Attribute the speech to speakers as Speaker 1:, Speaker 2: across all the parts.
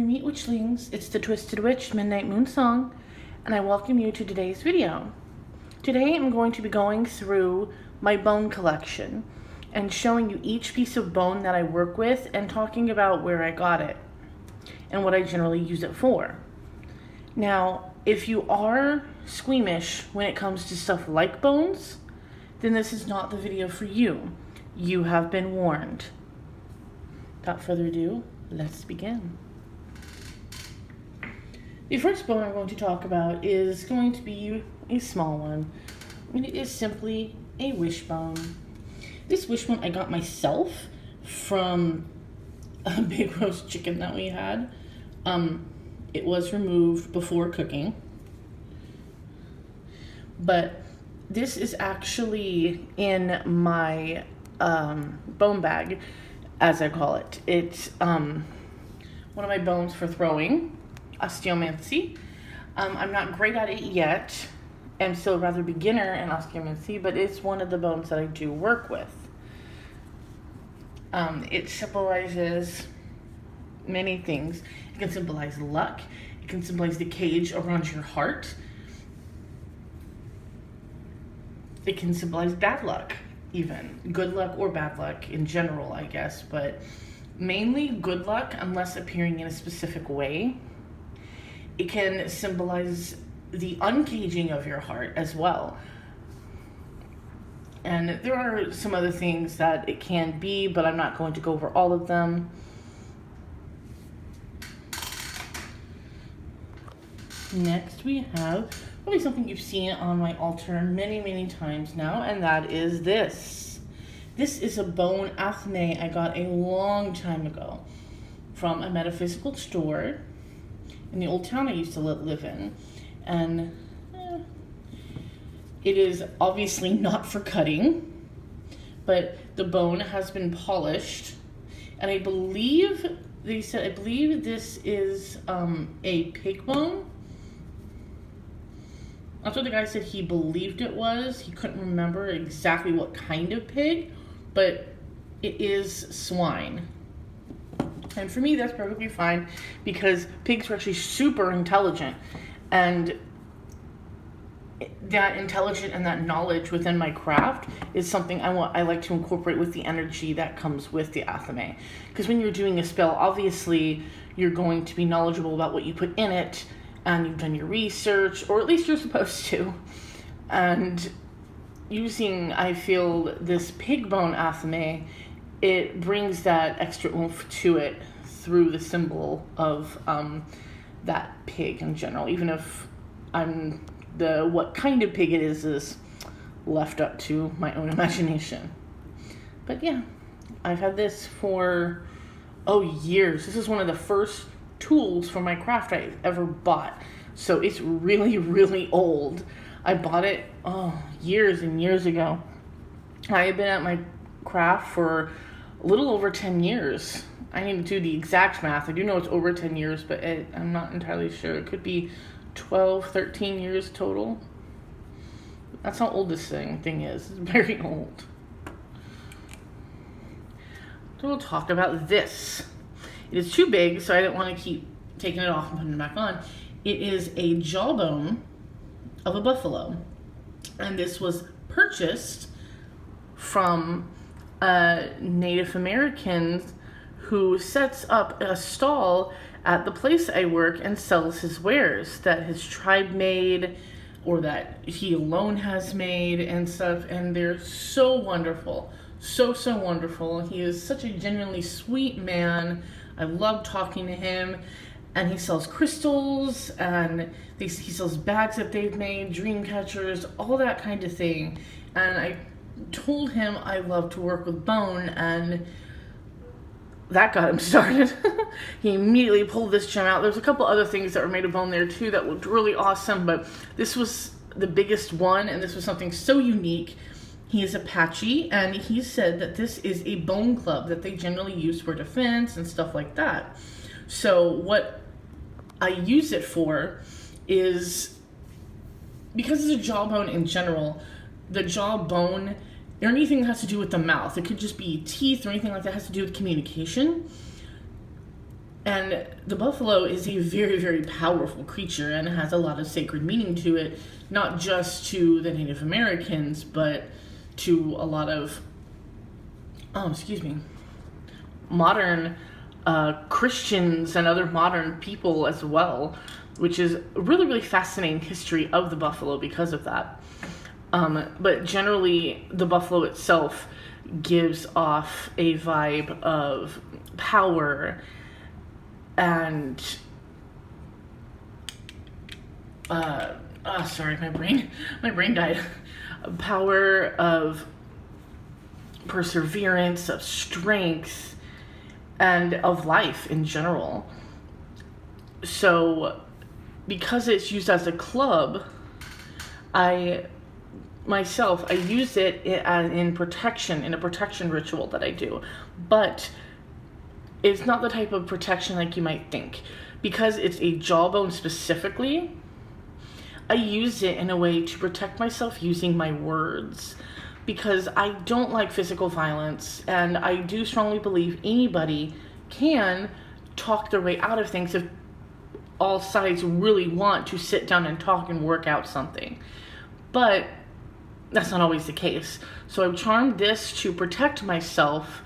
Speaker 1: meat witchlings. It's the Twisted Witch Midnight Moon Song, and I welcome you to today's video. Today I'm going to be going through my bone collection and showing you each piece of bone that I work with and talking about where I got it and what I generally use it for. Now, if you are squeamish when it comes to stuff like bones, then this is not the video for you. You have been warned. Without further ado, let's begin. The first bone I'm going to talk about is going to be a small one, and it is simply a wishbone. This wishbone I got myself from a big roast chicken that we had. It was removed before cooking, but this is actually in my bone bag, as I call it. It's one of my bones for throwing, osteomancy. I'm not great at it yet. I'm still rather beginner in osteomancy, but it's one of the bones that I do work with. It symbolizes many things. It can symbolize luck. It can symbolize the cage around your heart. It can symbolize bad luck, even. Good luck or bad luck in general, I guess, but mainly good luck unless appearing in a specific way. It can symbolize the uncaging of your heart as well. And there are some other things that it can be, but I'm not going to go over all of them. Next we have probably something you've seen on my altar many, many times now, and that is this. This is a bone athame I got a long time ago from a metaphysical store in the old town I used to live in. And it is obviously not for cutting, but the bone has been polished, and I believe this is a pig bone. That's what the guy said he believed it was. He couldn't remember exactly what kind of pig, but it is swine. And for me, that's perfectly fine because pigs are actually super intelligent. And that intelligence and that knowledge within my craft is something I like to incorporate with the energy that comes with the athame. Because when you're doing a spell, obviously you're going to be knowledgeable about what you put in it, and you've done your research, or at least you're supposed to. And using, I feel, this pig bone athame, it brings that extra oomph to it through the symbol of that pig in general, even if what kind of pig it is left up to my own imagination. But yeah, I've had this for years. This is one of the first tools for my craft I've ever bought, so it's really, really old. I bought it years and years ago. I have been at my craft for a little over 10 years. I need to do the exact math. I do know it's over 10 years, but I'm not entirely sure. It could be 12, 13 years total. That's how old this thing is. It's very old. So we'll talk about this. It is too big, so I didn't want to keep taking it off and putting it back on. It is a jawbone of a buffalo. And this was purchased from a Native American who sets up a stall at the place I work and sells his wares that his tribe made or that he alone has made and stuff. And they're so wonderful. So wonderful. He is such a genuinely sweet man. I love talking to him, and he sells crystals, and he sells bags that they've made, dream catchers, all that kind of thing. And I told him I love to work with bone, and that got him started. He immediately pulled this gem out. There's a couple other things that were made of bone there too that looked really awesome, but this was the biggest one, and this was something so unique. He is Apache, and he said that this is a bone club that they generally use for defense and stuff like that. So what I use it for is, because it's a jawbone in general, the jawbone, or anything that has to do with the mouth, it could just be teeth or anything like that has to do with communication. And the buffalo is a very, very powerful creature and has a lot of sacred meaning to it, not just to the Native Americans, but to a lot of, modern Christians and other modern people as well, which is a really, really fascinating history of the buffalo because of that. But generally, the buffalo itself gives off a vibe of power and my brain died. Power of perseverance, of strength, and of life in general. So, because it's used as a club, I use it in protection, in a protection ritual that I do. But it's not the type of protection like you might think. Because it's a jawbone specifically, I use it in a way to protect myself using my words. Because I don't like physical violence, and I do strongly believe anybody can talk their way out of things if all sides really want to sit down and talk and work out something. But that's not always the case. So I've charmed this to protect myself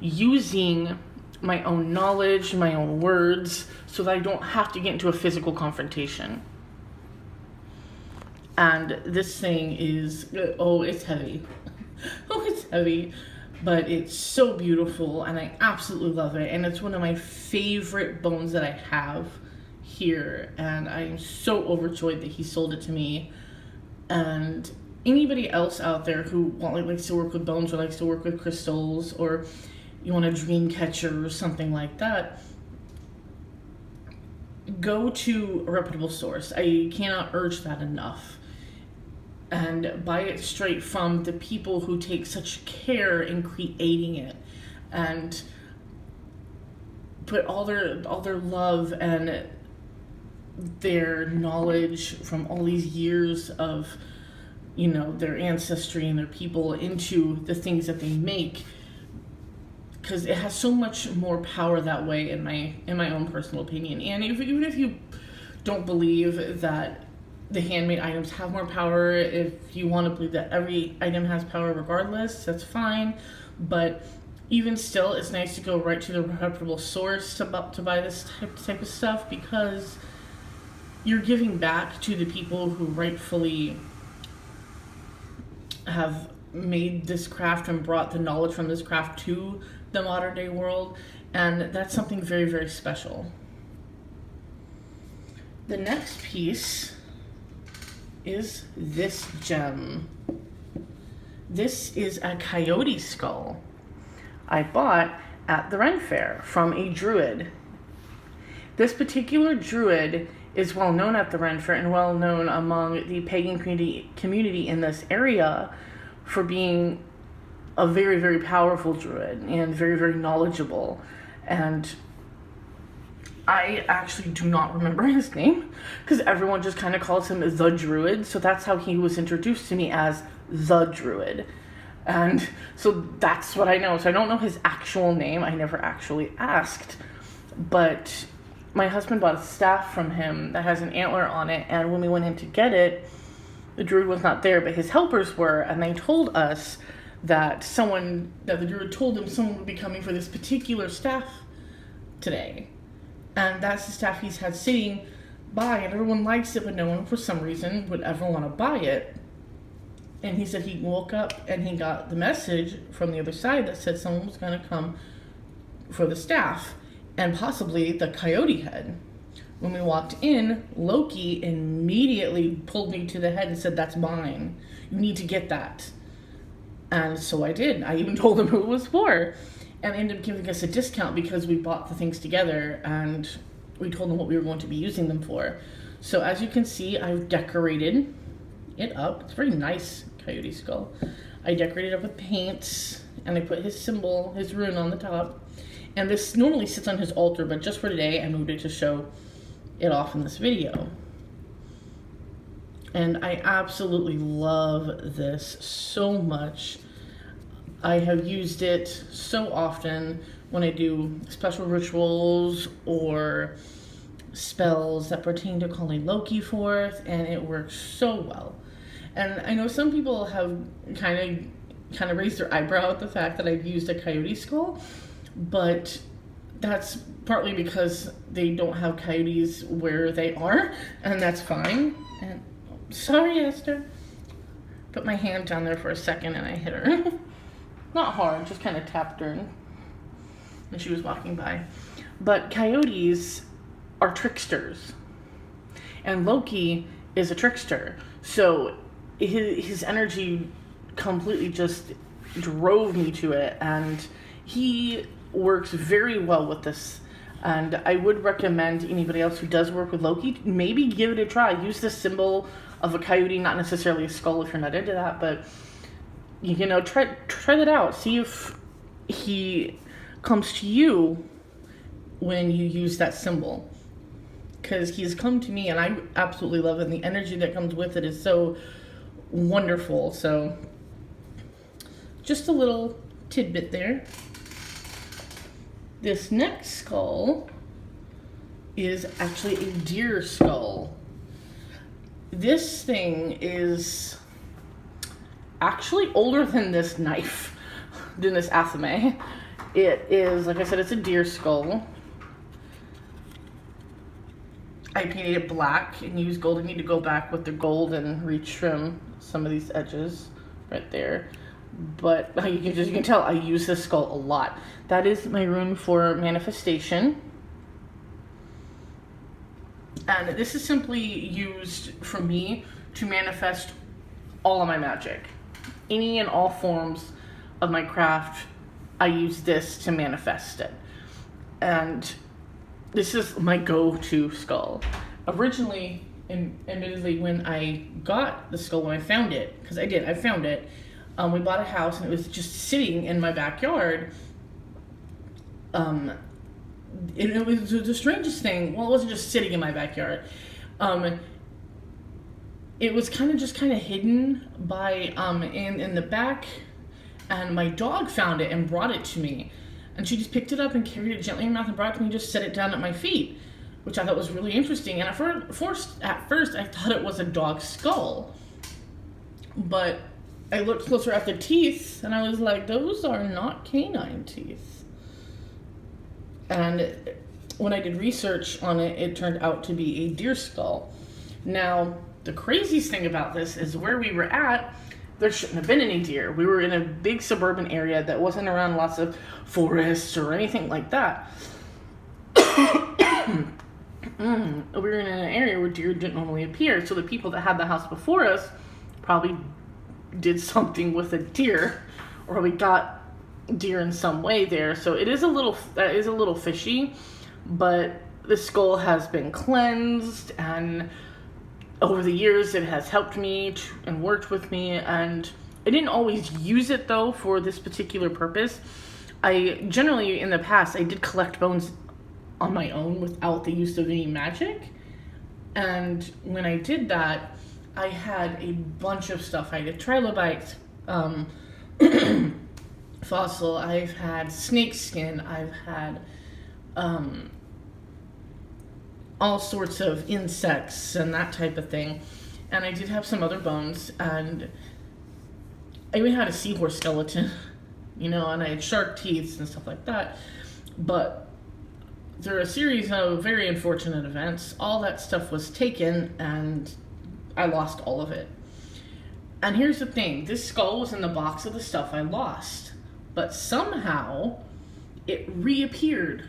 Speaker 1: using my own knowledge, my own words, so that I don't have to get into a physical confrontation. And this thing is, it's heavy. It's heavy, but it's so beautiful, and I absolutely love it. And it's one of my favorite bones that I have here, and I am so overjoyed that he sold it to me. And anybody else out there who likes to work with bones or likes to work with crystals, or you want a dream catcher or something like that, go to a reputable source. I cannot urge that enough. And buy it straight from the people who take such care in creating it and put all their love and their knowledge from all these years of, their ancestry and their people into the things that they make, because it has so much more power that way, in my own personal opinion. And even if you don't believe that the handmade items have more power, if you want to believe that every item has power regardless, that's fine. But even still, it's nice to go right to the reputable source to buy this type of stuff, because you're giving back to the people who rightfully have made this craft and brought the knowledge from this craft to the modern day world, and that's something very, very special. The next piece is this gem. This is a Coyote Skull I bought at the Ren Fair from a druid. This particular druid is well known at the Ren Fair and well known among the pagan community in this area for being a very, very powerful druid and very, very knowledgeable. And I actually do not remember his name, because everyone just kind of calls him the Druid, so that's how he was introduced to me, as the Druid. And so that's what I know. So I don't know his actual name. I never actually asked. But my husband bought a staff from him that has an antler on it, and when we went in to get it, the Druid was not there, but his helpers were, and they told us that the Druid told them someone would be coming for this particular staff today. And that's the staff he's had sitting by, and everyone likes it, but no one, for some reason, would ever want to buy it. And he said he woke up and he got the message from the other side that said someone was going to come for the staff, and possibly the coyote head. When we walked in, Loki immediately pulled me to the head and said, "That's mine. You need to get that." And so I did. I even told him who it was for. And ended up giving us a discount because we bought the things together, and we told them what we were going to be using them for. So as you can see, I've decorated it up. It's a very nice Coyote Skull. I decorated it up with paints, and I put his symbol, his rune, on the top. And this normally sits on his altar, but just for today, I moved it to show it off in this video. And I absolutely love this so much. I have used it so often when I do special rituals or spells that pertain to calling Loki forth, and it works so well. And I know some people have kind of raised their eyebrow at the fact that I've used a Coyote Skull, but that's partly because they don't have coyotes where they are, and that's fine. And sorry, Esther. Put my hand down there for a second and I hit her. Not hard, just kind of tapped her and she was walking by. But coyotes are tricksters, and Loki is a trickster. So his energy completely just drove me to it, and he works very well with this. And I would recommend anybody else who does work with Loki, maybe give it a try. Use the symbol of a coyote, not necessarily a skull if you're not into that, but you know, try that out. See if he comes to you when you use that symbol, because he's come to me and I absolutely love it, and the energy that comes with it is so wonderful. So just a little tidbit there. This next skull is actually a deer skull. This thing is actually older than this knife, than this athame. It is, like I said, it's a deer skull. I painted it black and used gold. I need to go back with the gold and retrim some of these edges right there. But you can tell I use this skull a lot. That is my rune for manifestation. And this is simply used for me to manifest all of my magic. Any and all forms of my craft, I use this to manifest it. And this is my go-to skull. Originally, and admittedly, when I got the skull, when I found it, because I found it, we bought a house and it was just sitting in my backyard. It was the strangest thing. Well, it wasn't just sitting in my backyard. It was kind of hidden by in the back, and my dog found it and brought it to me, and she just picked it up and carried it gently in her mouth and brought it to me, and just set it down at my feet, which I thought was really interesting. And at first I thought it was a dog's skull, but I looked closer at the teeth and I was like, those are not canine teeth. And when I did research on it, it turned out to be a deer skull. Now, the craziest thing about this is where we were at, there shouldn't have been any deer. We were in a big suburban area that wasn't around lots of forests or anything like that. We were in an area where deer didn't normally appear, so the people that had the house before us probably did something with a deer, or we got deer in some way there. So it is a little fishy, but the skull has been cleansed, and over the years it has helped me and worked with me. And I didn't always use it though for this particular purpose. I generally in the past I did collect bones on my own without the use of any magic, and when I did that, I had a bunch of stuff. I had a trilobite fossil, I've had snake skin, I've had all sorts of insects and that type of thing. And I did have some other bones, and I even had a seahorse skeleton, and I had shark teeth and stuff like that. But through a series of very unfortunate events, all that stuff was taken and I lost all of it. And here's the thing, this skull was in the box of the stuff I lost, but somehow it reappeared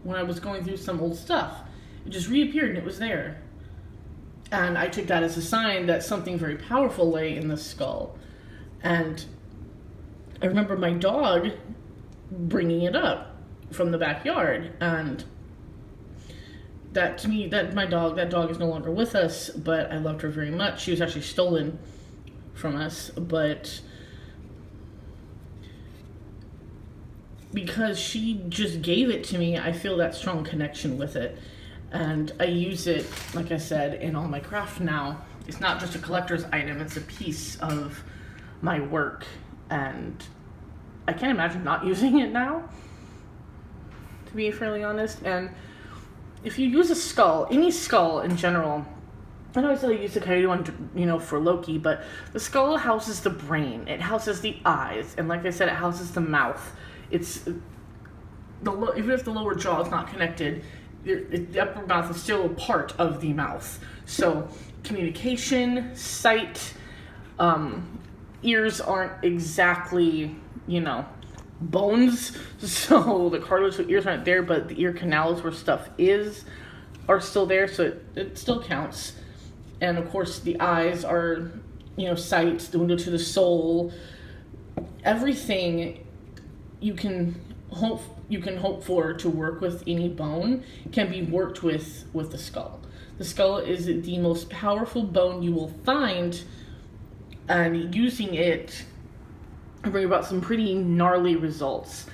Speaker 1: when I was going through some old stuff. It just reappeared and it was there. And I took that as a sign that something very powerful lay in the skull. And I remember my dog bringing it up from the backyard, and that to me, that dog is no longer with us, but I loved her very much. She was actually stolen from us, but because she just gave it to me, I feel that strong connection with it. And I use it, like I said, in all my craft now. It's not just a collector's item, it's a piece of my work. And I can't imagine not using it now. to be fairly honest. And if you use a skull, any skull in general, I know I said I used the coyote one, for Loki, but the skull houses the brain. It houses the eyes, and like I said, it houses the mouth. It's even if the lower jaw is not connected, the upper mouth is still a part of the mouth. So communication, sight, ears aren't exactly, bones. So the cartilage of ears aren't there, but the ear canals where stuff are still there, so it still counts. And of course the eyes are, sight, the window to the soul. Everything you can hope for to work with any bone can be worked with the skull. The skull is the most powerful bone you will find, and using it will bring about some pretty gnarly results.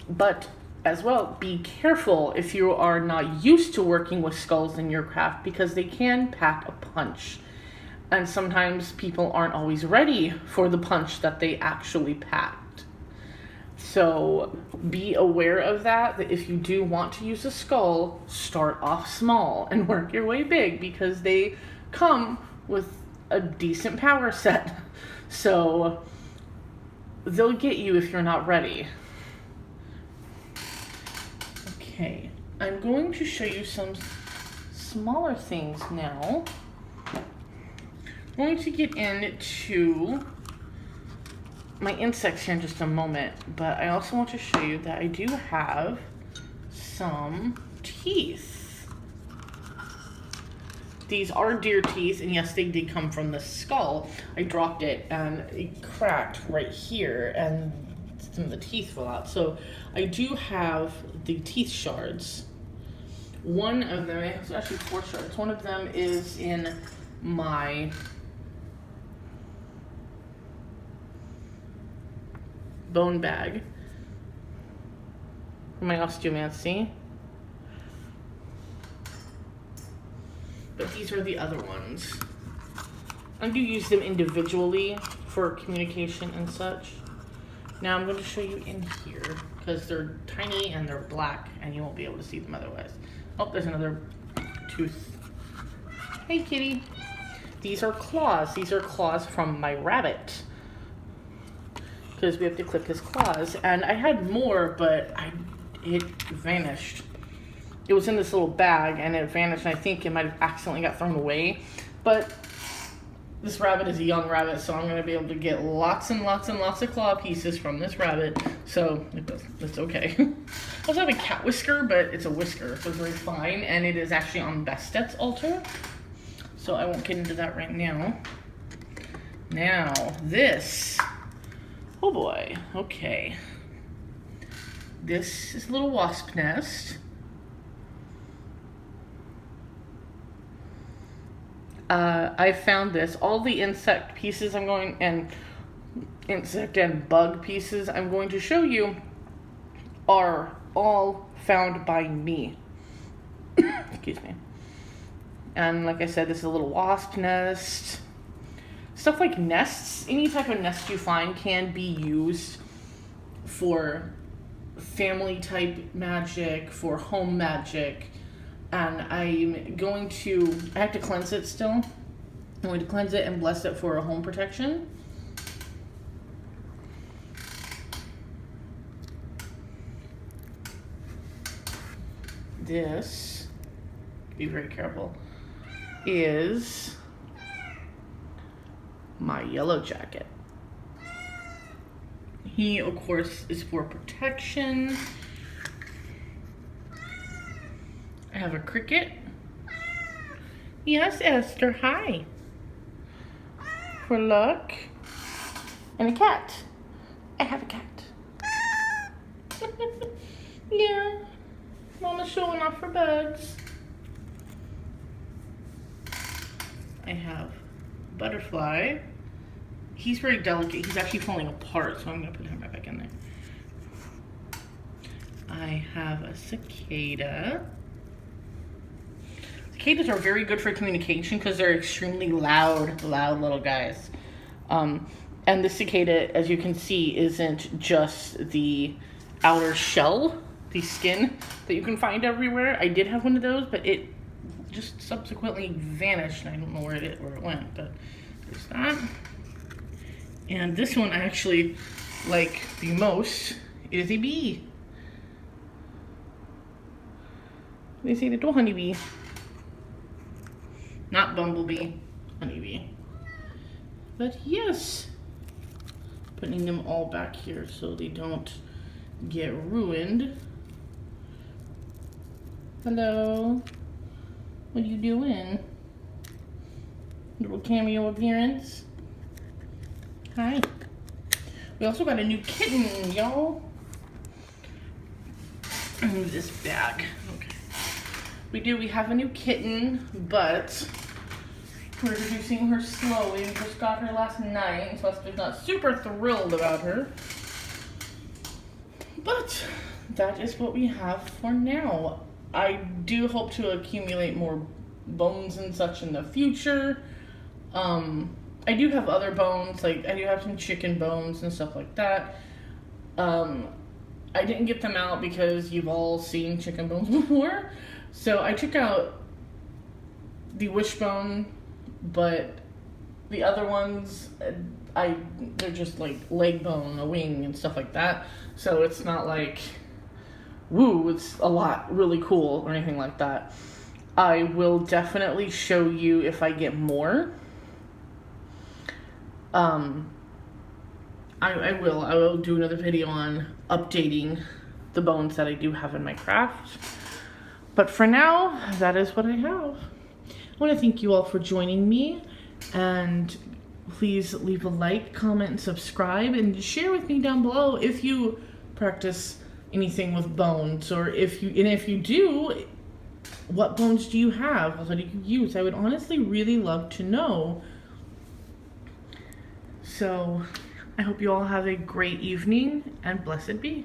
Speaker 1: But as well, be careful if you are not used to working with skulls in your craft, because they can pack a punch. And sometimes people aren't always ready for the punch that they actually packed. So be aware of that if you do want to use a skull, start off small and work your way big, because they come with a decent power set. So they'll get you if you're not ready. Okay, I'm going to show you some smaller things now. I'm going to get into my insects here in just a moment, but I also want to show you that I do have some teeth. These are deer teeth, and yes, they did come from the skull. I dropped it and it cracked right here, and some of the teeth fell out. So I do have the teeth shards. One of them, it's actually 4 shards. One of them is in my bone bag, my osteomancy. But these are the other ones. I do use them individually for communication and such. Now I'm going to show you in here, because they're tiny and they're black and you won't be able to see them otherwise. Oh, there's another tooth. Hey kitty. These are claws. These are claws from my rabbit, because we have to clip his claws. And I had more, but it vanished. It was in this little bag and it vanished, and I think it might have accidentally got thrown away. But this rabbit is a young rabbit, so I'm going to be able to get lots and lots and lots of claw pieces from this rabbit, so it's okay. I also have a cat whisker, but it's a whisker, so it's very fine, and it is actually on Bastet's altar, so I won't get into that right now. Now, this, oh boy, okay. This is a little wasp nest. I found this. All the insect pieces insect and bug pieces I'm going to show you are all found by me. Excuse me. And like I said, this is a little wasp nest. Stuff like nests, any type of nest you find can be used for family type magic, for home magic. And I have to cleanse it still. I'm going to cleanse it and bless it for a home protection. This, be very careful, is my yellow jacket. He, of course, is for protection. I have a cricket. Yes, Esther, hi. For luck. And a cat. I have a cat. Yeah. Mama's showing off her bugs. I have butterfly. He's very delicate. He's actually falling apart, so I'm going to put him right back in there. I have a cicada. Cicadas are very good for communication because they're extremely loud little guys. And the cicada, as you can see, isn't just the outer shell. the skin that you can find everywhere. I did have one of those, but it just subsequently vanished. I don't know where it went, but there's that. And this one I actually like the most is a bee. They say little honeybee. Not bumblebee, honeybee. But yes, putting them all back here so they don't get ruined. Hello, what are you doing? Little cameo appearance. Hi. We also got a new kitten, y'all. Move this bag. Okay. We have a new kitten, but we're introducing her slowly. We just got her last night, so I'm not super thrilled about her. But that is what we have for now. I do hope to accumulate more bones and such in the future. I do have other bones, like I do have some chicken bones and stuff like that. I didn't get them out because you've all seen chicken bones before. So I took out the wishbone, but the other ones, they're just like leg bone, a wing and stuff like that. So it's not like, woo, it's a lot really cool or anything like that. I will definitely show you if I get more. I will do another video on updating the bones that I do have in my craft. But for now, that is what I have. I want to thank you all for joining me, and please leave a like, comment, and subscribe, and share with me down below if you practice anything with bones, or if you do, what bones do you have? What do you use? I would honestly really love to know. So I hope you all have a great evening, and blessed be.